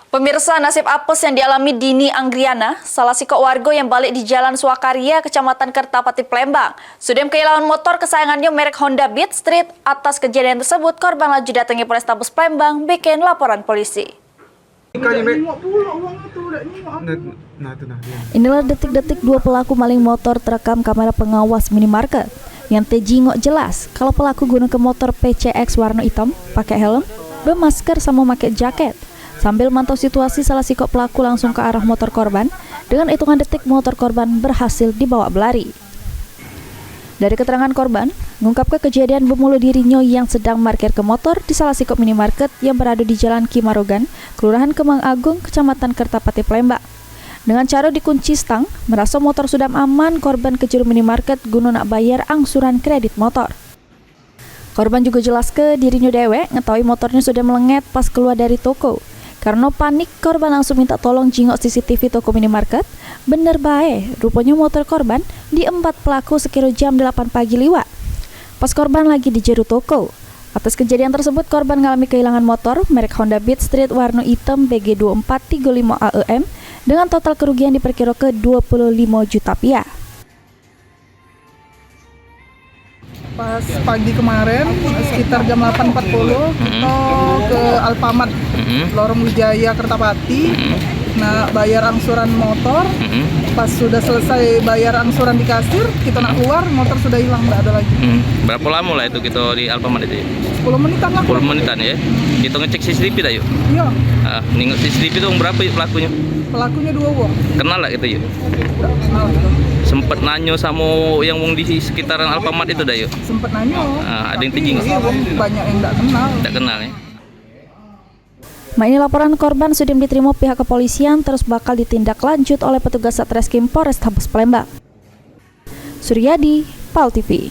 Pemirsa, nasib apes yang dialami Dini Anggriana, salah sikok warga yang balik di Jalan Suakaria, Kecamatan Kertapati, Palembang. Sudah kehilangan motor kesayangannya merek Honda Beat Street. Atas kejadian tersebut, korban laju datangi Polrestabes Palembang, bikin laporan polisi. Inilah detik-detik dua pelaku maling motor terekam kamera pengawas minimarket. Yang terjingok jelas kalau pelaku gunakan motor PCX warna hitam, pakai helm, bermasker sama pakai jaket. Sambil mantau situasi, salah sikok pelaku langsung ke arah motor korban. Dengan hitungan detik, motor korban berhasil dibawa berlari. Dari keterangan korban, mengungkapkan kejadian bermula dirinya yang sedang parkir ke motor di salah sikok minimarket yang berada di Jalan Kimarogan, Kelurahan Kemang Agung, Kecamatan Kertapati, Palembang. Dengan cara dikunci stang, merasa motor sudah aman, korban ke juru minimarket guna nak bayar angsuran kredit motor. Korban juga jelas ke dirinya dewek, ngetahui motornya sudah melenget pas keluar dari toko. Karena panik, korban langsung minta tolong jingok CCTV toko minimarket. Bener bae, rupanya motor korban diempat pelaku sekira jam 8 pagi liwat. Pas korban lagi di jero toko. Atas kejadian tersebut, korban mengalami kehilangan motor merek Honda Beat Street warna hitam BG2435 AEM dengan total kerugian diperkirakan 25 juta rupiah. Pas pagi kemarin sekitar jam 8.40 kita ke Alfamart Lorong Wijaya Kertapati. Nah, bayar angsuran motor. Pas sudah selesai bayar angsuran di kasir, kita nak keluar, motor sudah hilang, nggak ada lagi. Berapa lama lah itu kita di Alfamart itu? 10 menitan lah. 10 menitan ya. Kita ngecek CCTV dah yuk. Iya. Nengok CCTV itu berapa yuk pelakunya? Pelakunya 2 wong. Kenal lah gitu yuk. Udah kenal gitu. Sempet nanyo sama yang wong di sekitaran Alfamart itu dah yuk. Sempet nanya. Ada yang tinggi. Banyak yang nggak kenal. Tidak kenal ya. Ini laporan korban sudah diterima pihak kepolisian, terus bakal ditindak lanjut oleh petugas Satreskrim Polrestabes Palembang. Suryadi, PAL TV.